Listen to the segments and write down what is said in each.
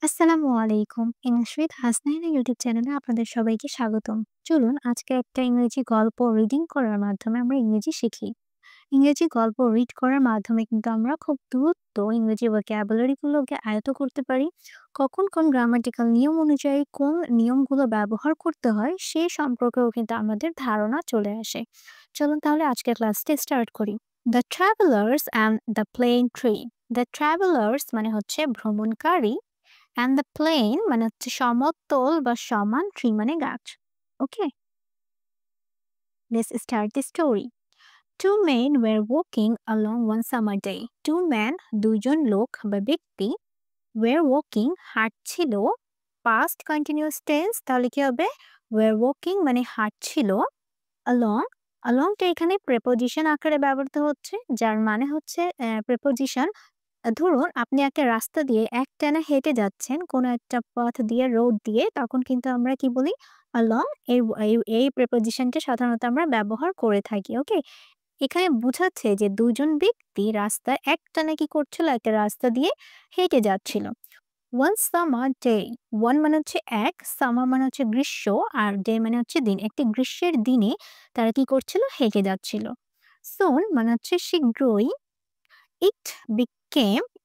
আসসালামু আলাইকুম। English with হাসনাইনের YouTube চ্যানেলে আপনাদের সবাইকে স্বাগতম। চলুন আজকে একটা ইংরেজি গল্প রিডিং করার মাধ্যমে আমরা ইংরেজি শিখি। ইংরেজি গল্প রিড করার মাধ্যমে কিন্তু আমরা খুব দ্রুত ইংরেজি vocabulary গুলোকে আয়ত্ত করতে পারি। কখন কোন গ্রামাটিক্যাল নিয়ম অনুযায়ী কোন নিয়মগুলো ব্যবহার করতে হয় সে সম্পর্কেও কিন্তু আমাদের ধারণা চলে আসে। চলুন তাহলে আজকের ক্লাসটি স্টার্ট করি। The travellers and the plane tree. The travellers মানে হচ্ছে ভ্রমণকারী and the plain মানে হচ্ছে সমতল বা সমান, tree মানে গাছ। ওকে, let's start the story. Two men were walking along one summer day. Two men দুইজন লোক বা ব্যক্তি were walking হাঁটছিল, past continuous tense তাহলে কি হবে were walking মানে হাঁটছিল along। along টা এখানে preposition আকারে ব্যবহৃত হচ্ছে, যার মানে হচ্ছে preposition। ধরুন আপনি একটা রাস্তা দিয়ে একটানা হেঁটে যাচ্ছেন কোনো একটা পথ দিয়ে, রোড দিয়ে, তখন কিন্তু আমরা কি বলি along। এই প্রিপোজিশনটা সাধারণত আমরা ব্যবহার করে থাকি। ওকে, এখানে বোঝাচ্ছে যে দুজন ব্যক্তি রাস্তায় একটানা কি করছিল, একটা রাস্তা দিয়ে হেঁটে যাচ্ছিল। one summer day, one মানে হচ্ছে এক, summer মানে হচ্ছে গ্রীষ্ম, আর day মানে হচ্ছে দিন। একটি গ্রীষ্মের দিনে তারা কি করছিল, হেঁটে যাচ্ছিল। soon মানে হচ্ছে শীঘ্রই।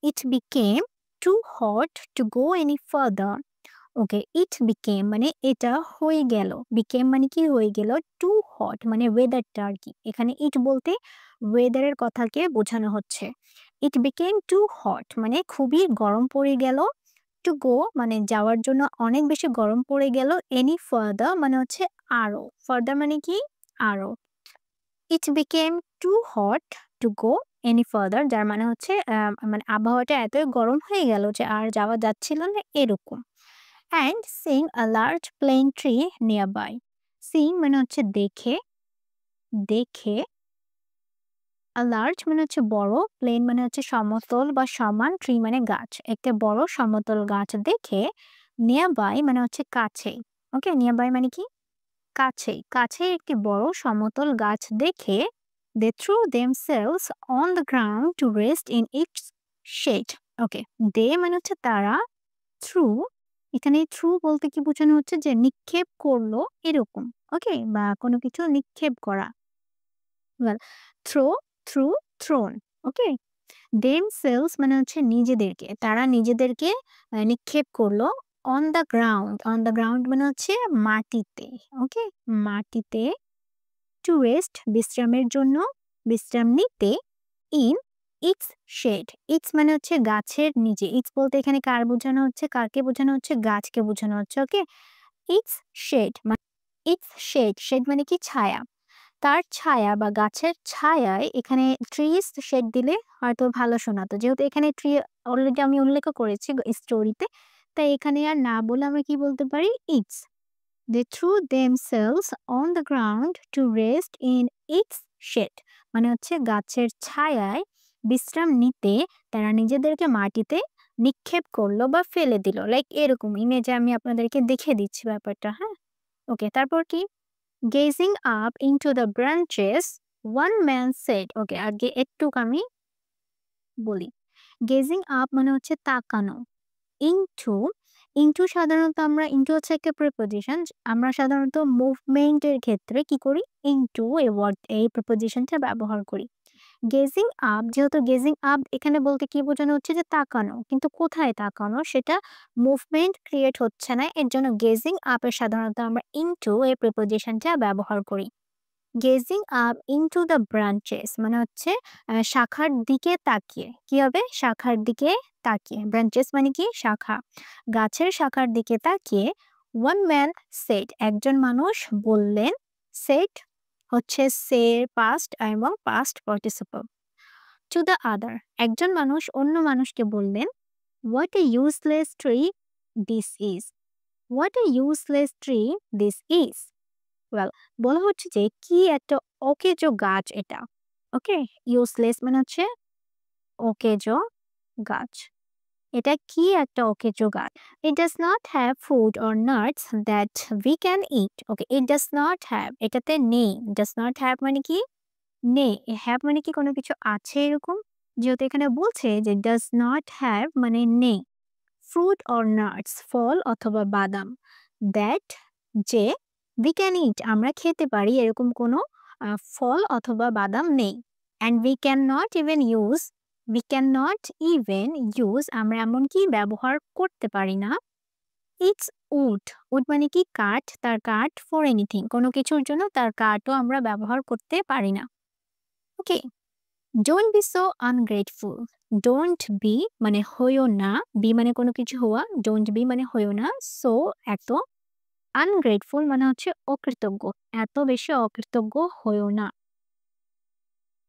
It became too hot to go any further. Okay, it became মানে এটা হয়ে গেল, became মানে কি হয়ে গেল, too hot মানে ওয়েদারটা আর কি। এখানে it বলতে ওয়েদারের কথাকে বোঝানো হচ্ছে। It became too hot মানে খুবই গরম পড়ে গেল, to go মানে যাওয়ার জন্য অনেক বেশি গরম পড়ে গেল, any further মানে হচ্ছে আরো, further মানে কি আরো। It became too hot to go any further, যার মানে হচ্ছে মানে আবহাওয়াটা এতই গরম হয়ে গেল যে আর যাওয়া যাচ্ছিল না এরকম। And seeing a large plane tree nearby. Seeing মানে হচ্ছে দেখে, দেখে, a large মানে হচ্ছে বড়, প্লেন মানে হচ্ছে সমতল বা সমান, ট্রি মানে গাছ, একটা বড় সমতল গাছ দেখে, নিয়ারবাই মানে হচ্ছে কাছে। ওকে, নিয়ারবাই মানে কি কাছে, কাছে একটি বড় সমতল গাছ দেখে they threw themselves on the ground to rest in its shade. Okay, they মানে হচ্ছে তারা, থ্রু এখানে থ্রু বলতে কি বোঝানো হচ্ছে যে নিক্ষেপ করলো এরকম। ওকে, বা কোনো কিছু নিক্ষেপ করা। Well, throw, through, thrown. Okay, themselves মানে হচ্ছে নিজেদেরকে, তারা নিজেদেরকে নিক্ষেপ করলো on the ground. On the ground মানে হচ্ছে মাটিতে। ওকে, মাটিতে, টু রেস্ট বিশ্রামের জন্য, বিশ্রাম নিতে, ইন ইটস শেড। ইটস মানে হচ্ছে গাছের নিচে। ইটস বলতে এখানে কার বোঝানো হচ্ছে, কাকে বোঝানো হচ্ছে, গাছকে বোঝানো হচ্ছে। ওকে, ইটস শেড মানে ইটস শেড, শেড মানে কি ছায়া, তার ছায়া বা গাছের ছায়ায়। এখানে ট্রিজ শেড দিলে হয়তো ভালো শোনাতো, যেহেতু এখানে ট্রি অলরেডি আমি উল্লেখ করেছি স্টোরিতে, তাই এখানে আর না বলে আমরা কি বলতে পারি, it's. They threw themselves on the ground to rest in its shade মানে হচ্ছে গাছের ছায়ায় বিশ্রাম নিতে তারা নিজেদেরকে মাটিতে নিক্ষেপ করলো বা ফেলে দিল, লাইক এরকম ইমেজে আমি আপনাদেরকে দেখে দিচ্ছি ব্যাপারটা। হ্যাঁ, ওকে, তারপর কি, gazing up into the branches one man said। ওকে, আগে একটু আমি বলি, gazing up মানে হচ্ছে তাকানো, ইনটু, ইনটু সাধারণত আমরা, ইনটু হচ্ছে একটা প্রিপোজিশন, আমরা সাধারণত মুভমেন্টের ক্ষেত্রে কি করি, ইনটু এই প্রিপোজিশনটা ব্যবহার করি। গেজিং আপ, যেহেতু গেজিং আপ এখানে বলতে কি বোঝানো হচ্ছে যে তাকানো, কিন্তু কোথায় তাকানো সেটা মুভমেন্ট ক্রিয়েট হচ্ছে না, এর জন্য গেজিং আপের সাধারণত আমরা ইনটু এই প্রিপোজিশনটা ব্যবহার করি। Gazing up into the branches মানে হচ্ছে শাখার দিকে তাকিয়ে, কি হবে, শাখার দিকে তাকিয়ে, ব্রাঞ্চেস মানে কি শাখা, গাছের শাখার দিকে তাকিয়ে, ওয়ান ম্যান সেড একজন মানুষ বললেন, সেড হচ্ছে সে পাস্ট এবং past participle, to the other একজন মানুষ অন্য মানুষকে বললেন, what a useless tree this is, what a useless tree this is. Well, বলা হচ্ছে যে কি একটা অকেজো গাছ এটা। ওকে, ইউজলেস মানে হচ্ছে অকেজো গাছ, এটা কি একটা অকেজো গাছ। It does not have food or nuts that we can it. Okay, it does not have এটাতে নেই, ডাজ নট হ্যাভ মানে কি নেই, হ্যাভ মানে কি কোনো কিছু আছে এরকম, যেহেতু এখানে বলছে যে ডাজ নট হ্যাভ মানে নেই, fruit or nuts, ফল অথবা বাদাম, that যে we can eat, আমরা খেতে পারি এরকম কোনো ফল অথবা বাদাম নেই। and we cannot even use, আমরা এমনকি ব্যবহার করতে পারি না, its wood, wood মানে কি কাঠ, তার কাঠ for anything, কোনো কিছুর জন্য তার কাঠও আমরা ব্যবহার করতে পারি না। ওকে, don't be so ungrateful, don't be মানে হইও না, be মানে কোনো কিছু হওয়া, don't be মানে হইও না, so এত, ungrateful মানে হচ্ছে অকৃতজ্ঞ, এত বেশি অকৃতজ্ঞ হইও না।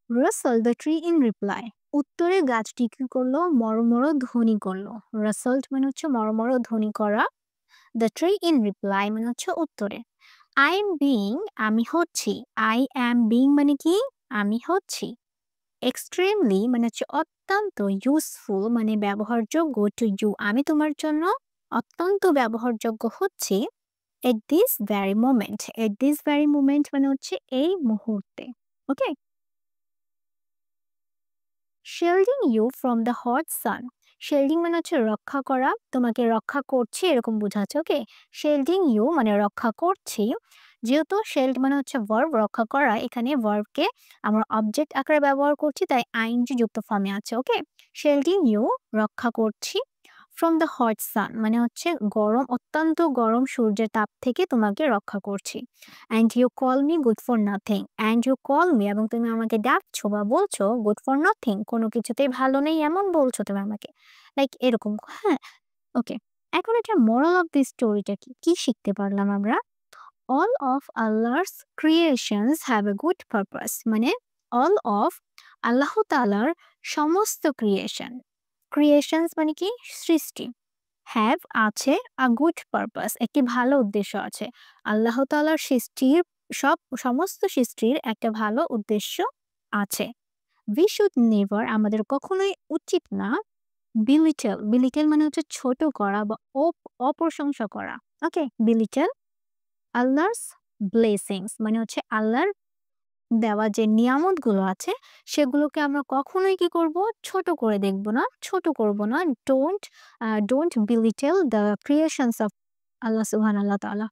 Rustle the tree in reply, উত্তরে গাছটি কি করলো, মরমর ধ্বনি করলো। Rustled মানে হচ্ছে মরমর ধ্বনি করা, the tree in reply মানে হচ্ছে উত্তরে। I am being, আমি হচ্ছি, I am being মানে কি, আমি হচ্ছি। Extremely মানে হচ্ছে অত্যন্ত, useful মানে ব্যবহারযোগ্য, to you আমি তোমার জন্য অত্যন্ত ব্যবহারযোগ্য হচ্ছি। At this very moment, at this very moment মানে হচ্ছে এই মুহূর্তে। ওকে, shielding you from the hot sun, shielding মানে হচ্ছে রক্ষা করা, তোমাকে রক্ষা করছি এরকম বোঝাচ্ছে। ওকে, shielding you মানে রক্ষা করছি, যেহেতু shield মানে হচ্ছে verb রক্ষা করা, এখানে ভার্বকে আমরা অবজেক্ট আকারে ব্যবহার করছি, তাই আইএনজি যুক্ত ফর্মে আছে। ওকে, shielding you রক্ষা করছি, from the hot sun মানে হচ্ছে গরম, অত্যন্ত গরম সূর্যের তাপ থেকে তোমাকে রক্ষা করছি। and you call me good for nothing, and you call me এবং তুমি আমাকে ডাকছো বা বলছো good for nothing, কোনো কিছুতেই ভালো নেই এমন বলছো তুমি আমাকে, লাইক এরকম। হ্যাঁ, ওকে, এখন এটা মোরাল অফ দিস স্টোরিটা কি, কি শিখতে পারলাম আমরা? all of Allah's creations have a good purpose, মানে all of আল্লাহ তাআলার সমস্ত ক্রিয়েশনস মানে কি সৃষ্টি, হ্যাভ আছে, আ গুড পারপাস একটি ভালো উদ্দেশ্য আছে। আল্লাহ তাআলার সৃষ্টির সমস্ত সৃষ্টির একটা ভালো উদ্দেশ্য আছে। উই শুড নেভার আমাদের কখনোই উচিত না, বিলিটেল মানে হচ্ছে ছোট করা বা অপ্রশংসা করা। ওকে, বিলিটেল আল্লাহস ব্লেসিংস মানে হচ্ছে আল্লাহর দেওয়া যে নিয়ামতগুলো আছে সেগুলোকে আমরা কখনোই কি করব, ছোট করে দেখব না, ছোট করব না। ডোন্ট বিলিটেল দ্য ক্রিয়েশনস অফ আল্লাহ সুবহানাল্লাহ তাআলা।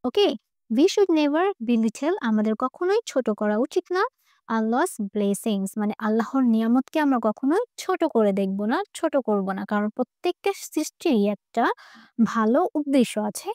ওকে, উই শুড নেভার বিলিটেল আমাদের কখনোই ছোট করা উচিত না, আল্লাহস ব্লেসিংস মানে আল্লাহর নিয়ামতকে আমরা কখনোই ছোট করে দেখব না, ছোট করব না, কারণ প্রত্যেকটা সৃষ্টিরই একটা ভালো উদ্দেশ্য আছে।